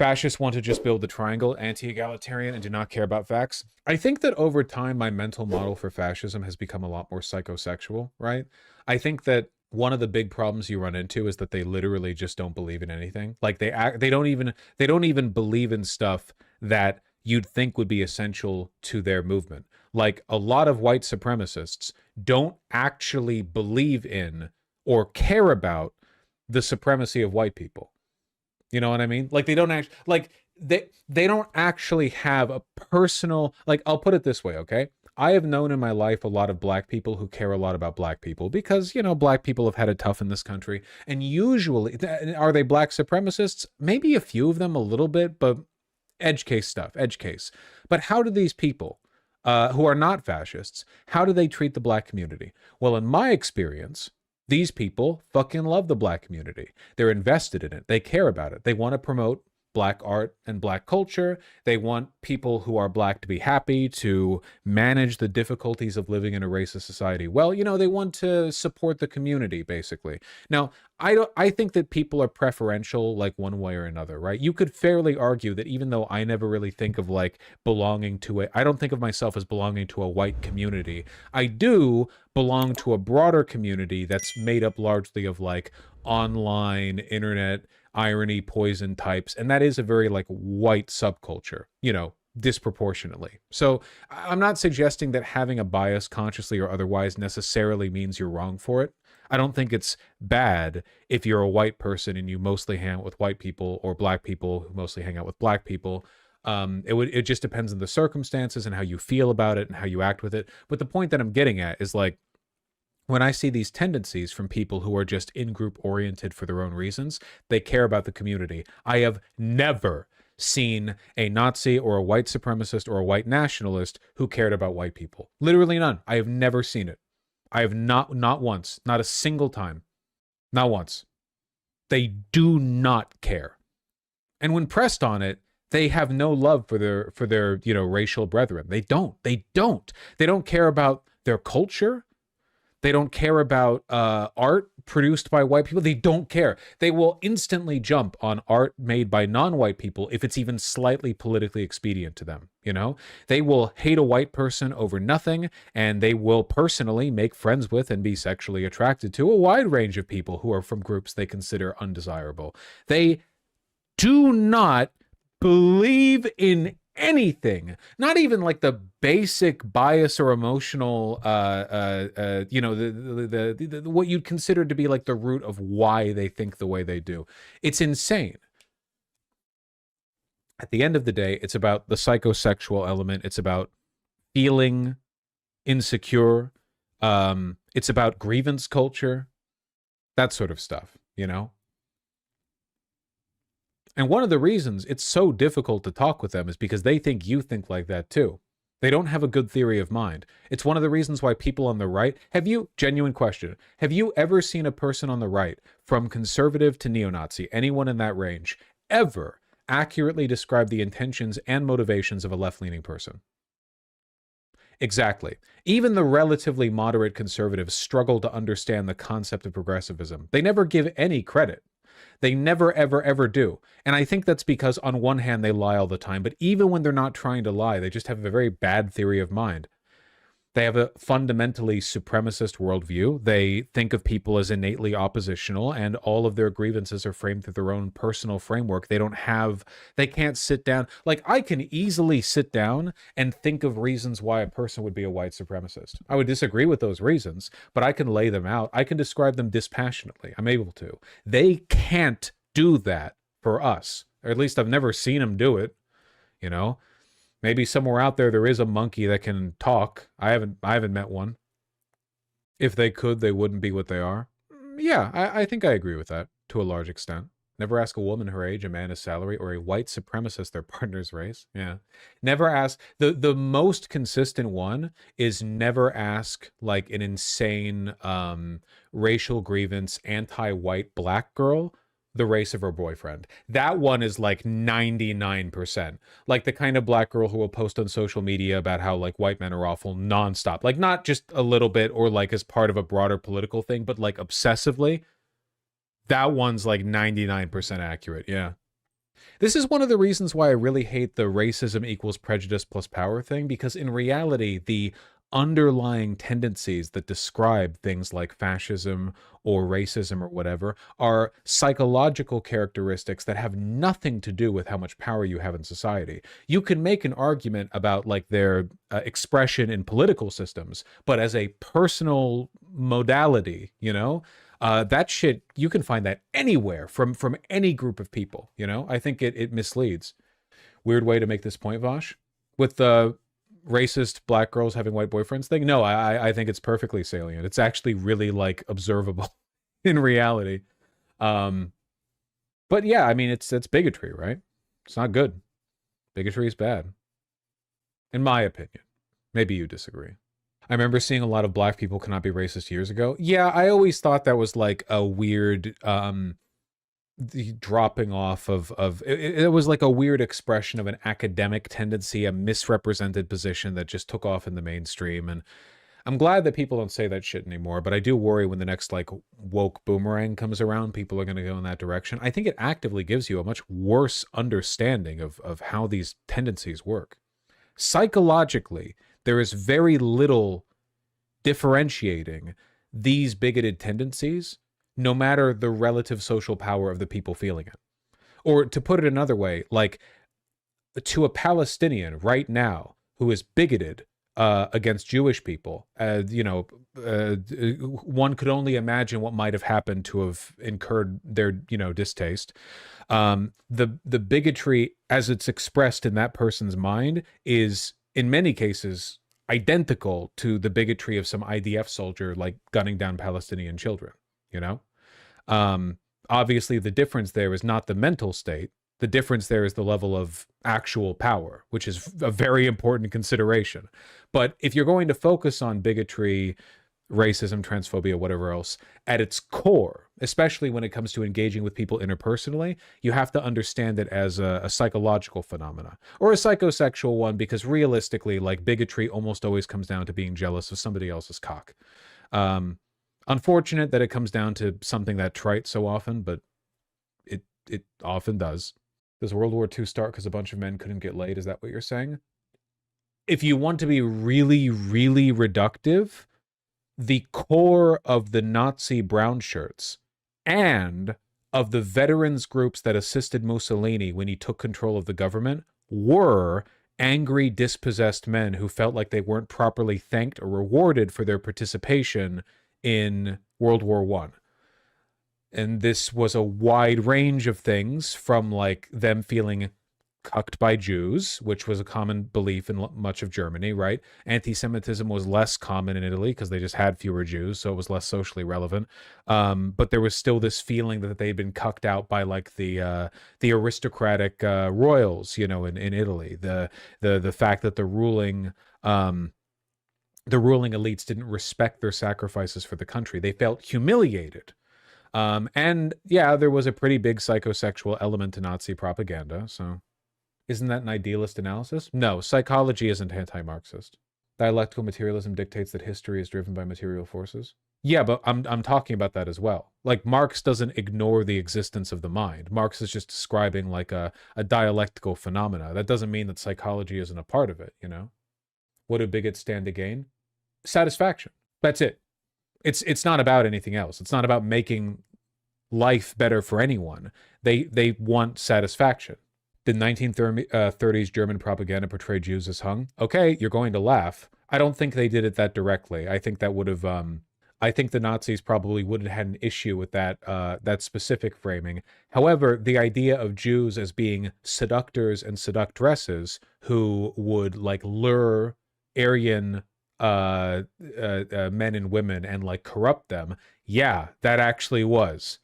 fascists want to just build the triangle, anti-egalitarian, and do not care about facts. I think that over time, my mental model for fascism has become a lot more psychosexual, right? I think that one of the big problems you run into is that they literally just don't believe in anything. Like they don't even believe in stuff that you'd think would be essential to their movement. Like a lot of white supremacists don't actually believe in or care about the supremacy of white people. You know what I mean? Like they don't actually they don't actually have a personal, like, I'll put it this way, okay? I have known in my life a lot of black people who care a lot about black people because, you know, black people have had it tough in this country. And usually, are they black supremacists? Maybe a few of them a little bit, but edge case stuff, edge case. But how do these people who are not fascists, how do they treat the black community? Well, in my experience, these people fucking love the black community. They're invested in it. They care about it. They want to promote black art and black culture. They want people who are black to be happy, to manage the difficulties of living in a racist society. Well, you know, they want to support the community, basically. Now, I think that people are preferential, like, one way or another, right? You could fairly argue that even though I never really think of, like, belonging to I don't think of myself as belonging to a white community. I do belong to a broader community that's made up largely of, like, online, internet, irony, poison types, and that is a very, like, white subculture, you know, disproportionately. So I'm not suggesting that having a bias, consciously or otherwise, necessarily means you're wrong for it. I don't think it's bad if you're a white person and you mostly hang out with white people, or black people who mostly hang out with black people. It just depends on the circumstances and how you feel about it and how you act with it. But the point that I'm getting at is, like, when I see these tendencies from people who are just in-group oriented for their own reasons, they care about the community. I have never seen a Nazi or a white supremacist or a white nationalist who cared about white people. Literally none. I have never seen it. I have not once, not a single time, not once. They do not care. And when pressed on it, they have no love for their, you know, racial brethren. They don't care about their culture. They don't care about art produced by white people. They don't care. They will instantly jump on art made by non-white people if it's even slightly politically expedient to them, you know? They will hate a white person over nothing, and they will personally make friends with and be sexually attracted to a wide range of people who are from groups they consider undesirable. They do not believe in anything, not even like the basic bias or emotional you know, the what you'd consider to be like the root of why they think the way they do. It's insane. At the end of the day, it's about the psychosexual element. It's about feeling insecure. It's about grievance culture, that sort of stuff, you know? And one of the reasons it's so difficult to talk with them is because they think you think like that too. They don't have a good theory of mind. It's one of the reasons why people on the right, genuine question, have you ever seen a person on the right, from conservative to neo-Nazi, anyone in that range, ever accurately describe the intentions and motivations of a left-leaning person? Exactly. Even the relatively moderate conservatives struggle to understand the concept of progressivism. They never give any credit. They never, ever, ever do. And I think that's because on one hand, they lie all the time, but even when they're not trying to lie, they just have a very bad theory of mind. They have a fundamentally supremacist worldview. They think of people as innately oppositional, and all of their grievances are framed through their own personal framework. They can't sit down. Like, I can easily sit down and think of reasons why a person would be a white supremacist. I would disagree with those reasons, but I can lay them out. I can describe them dispassionately. I'm able to. They can't do that for us. Or at least I've never seen them do it, you know? Maybe somewhere out there is a monkey that can talk. I haven't met one. If they could, they wouldn't be what they are. Yeah, I think I agree with that to a large extent. Never ask a woman her age, a man his salary, or a white supremacist their partner's race. Yeah. Never ask. The most consistent one is never ask, like, an insane racial grievance, anti-white black girl the race of her boyfriend. That one is like 99%. Like the kind of black girl who will post on social media about how, like, white men are awful nonstop. Like, not just a little bit or like as part of a broader political thing, but like obsessively. That one's like 99% accurate. Yeah. This is one of the reasons why I really hate the racism equals prejudice plus power thing, because in reality, the underlying tendencies that describe things like fascism or racism or whatever are psychological characteristics that have nothing to do with how much power you have in society. You can make an argument about like their expression in political systems, but as a personal modality, that shit, you can find that anywhere from any group of people. I think it misleads. Weird way to make this point, Vaush, with the racist black girls having white boyfriends thing. No, I think it's perfectly salient. It's actually really like observable in reality. But yeah, I mean, it's bigotry, right? It's not good. Bigotry is bad, in my opinion. Maybe you disagree. I remember seeing a lot of black people cannot be racist years ago. Yeah, I always thought that was like a weird the dropping off of it was like a weird expression of an academic tendency, a misrepresented position that just took off in the mainstream. And I'm glad that people don't say that shit anymore, but I do worry when the next like woke boomerang comes around, people are going to go in that direction. I think it actively gives you a much worse understanding of how these tendencies work. Psychologically, there is very little differentiating these bigoted tendencies, no matter the relative social power of the people feeling it. Or to put it another way, like to a Palestinian right now who is bigoted against Jewish people, one could only imagine what might have happened to have incurred their, distaste. The bigotry as it's expressed in that person's mind is in many cases identical to the bigotry of some IDF soldier, like gunning down Palestinian children, Obviously the difference there is not the mental state. The difference there is the level of actual power, which is a very important consideration. But if you're going to focus on bigotry, racism, transphobia, whatever else, at its core, especially when it comes to engaging with people interpersonally, you have to understand it as a psychological phenomena, or a psychosexual one, because realistically, like bigotry almost always comes down to being jealous of somebody else's cock. Unfortunate that it comes down to something that trite so often, but it often does. Does World War II start because a bunch of men couldn't get laid? Is that what you're saying? If you want to be really, really reductive, the core of the Nazi brown shirts and of the veterans groups that assisted Mussolini when he took control of the government were angry, dispossessed men who felt like they weren't properly thanked or rewarded for their participation in World War I. And this was a wide range of things, from like them feeling cucked by Jews, which was a common belief in much of Germany, right? Anti-Semitism was less common in Italy because they just had fewer Jews, so it was less socially relevant. But there was still this feeling that they'd been cucked out by like the aristocratic royals, in Italy. The fact that the ruling elites didn't respect their sacrifices for the country. They felt humiliated. And yeah, there was a pretty big psychosexual element to Nazi propaganda, so isn't that an idealist analysis? No, psychology isn't anti-Marxist. Dialectical materialism dictates that history is driven by material forces. Yeah, but I'm talking about that as well. Like, Marx doesn't ignore the existence of the mind. Marx is just describing like a dialectical phenomena. That doesn't mean that psychology isn't a part of it, What do bigots stand to gain? Satisfaction. That's it. It's not about anything else. It's not about making life better for anyone. They want satisfaction. Did 1930s German propaganda portray Jews as hung? Okay, you're going to laugh. I don't think they did it that directly. I think that would have I think the Nazis probably wouldn't have had an issue with that that specific framing. However, the idea of Jews as being seductors and seductresses who would like lure Aryan men and women and like corrupt them, yeah, that actually was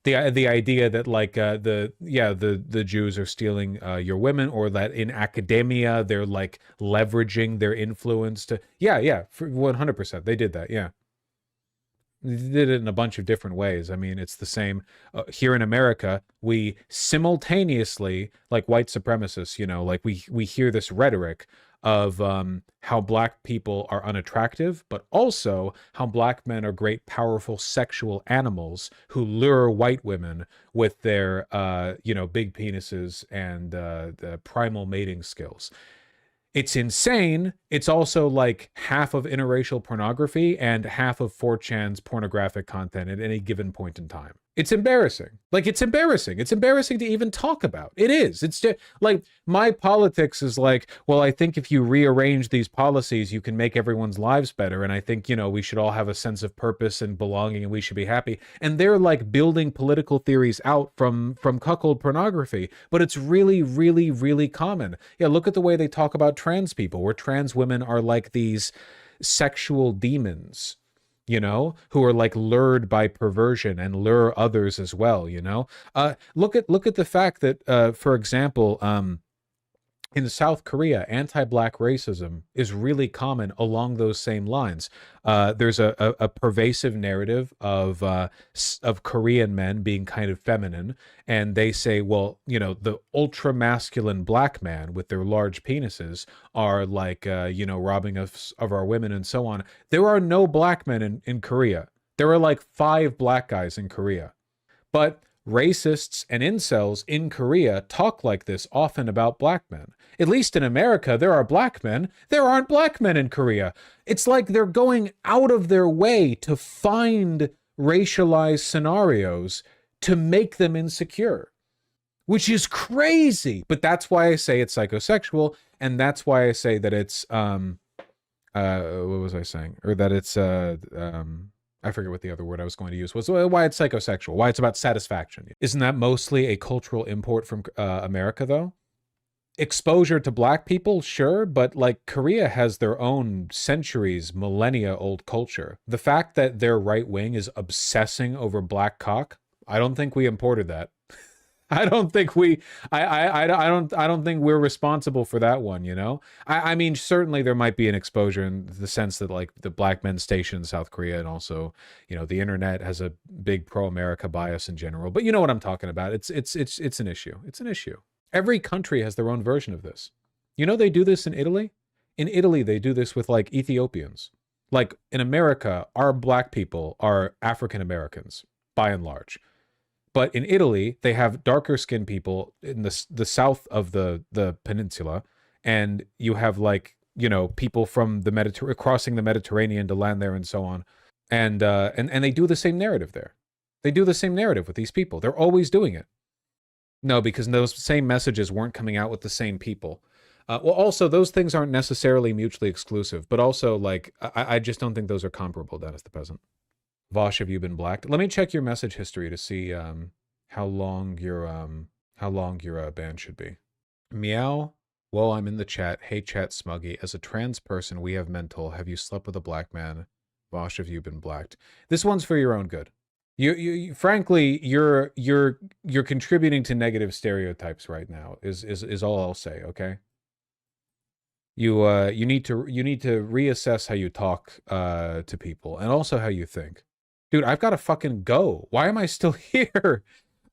the idea that like the Jews are stealing your women, or that in academia they're like leveraging their influence to for 100% they did that. Yeah, They did it in a bunch of different ways. I mean, it's the same here in America. We simultaneously, like white supremacists, you know, like we hear this rhetoric of how black people are unattractive, but also how black men are great, powerful sexual animals who lure white women with their, you know, big penises and the primal mating skills. It's insane. It's also like half of interracial pornography and half of 4chan's pornographic content at any given point in time. It's embarrassing. Like, it's embarrassing. It's embarrassing to even talk about. It is. It's just like my politics is like, well, I think if you rearrange these policies, you can make everyone's lives better. And I think, you know, we should all have a sense of purpose and belonging and we should be happy. And they're like building political theories out from cuckold pornography. But it's really, really, really common. Yeah, look at the way they talk about trans people, where trans women are like these sexual demons, you know, who are like lured by perversion and lure others as well, you know. Look at the fact that, for example, in South Korea, anti-black racism is really common along those same lines. There's a pervasive narrative of Korean men being kind of feminine, and they say, well, you know, the ultra-masculine black man with their large penises are like, you know, robbing us of our women and so on. There are no black men in Korea. There are like 5 black guys in Korea. But racists and incels in Korea talk like this often about black men. At least in America, there are black men. There aren't black men in Korea. It's like they're going out of their way to find racialized scenarios to make them insecure, which is crazy. But that's why I say it's psychosexual, and that's why I say that it's what was I saying? Or that it's I forget what the other word I was going to use was, why it's psychosexual, why it's about satisfaction. Isn't that mostly a cultural import from America, though? Exposure to black people, sure, but like Korea has their own centuries, millennia old culture. The fact that their right wing is obsessing over black cock, I don't think we imported that. I don't think I don't think we're responsible for that one, you know? I mean, certainly there might be an exposure in the sense that like the black men stationed in South Korea, and also, you know, the internet has a big pro-America bias in general. But you know what I'm talking about. It's an issue. It's an issue. Every country has their own version of this. You know, they do this in Italy. In Italy, they do this with like Ethiopians. Like in America, our black people are African Americans by and large. But in Italy, they have darker skinned people in the south of the peninsula, and you have like, you know, people from the crossing the Mediterranean to land there and so on, and they do the same narrative there. They do the same narrative with these people. They're always doing it. No, because those same messages weren't coming out with the same people. Well, also, those things aren't necessarily mutually exclusive, but also, like, I just don't think those are comparable, Dennis the Peasant. Vaush, have you been blacked? Let me check your message history to see how long your ban should be. Meow. Well, I'm in the chat. Hey, chat smuggy. As a trans person, we have mental. Have you slept with a black man? Vaush, have you been blacked? This one's for your own good. You frankly, you're contributing to negative stereotypes right now. Is all I'll say. Okay. You need to reassess how you talk to people, and also how you think. Dude, I've got to fucking go. Why am I still here?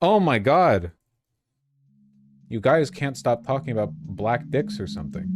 Oh my god. You guys can't stop talking about black dicks or something.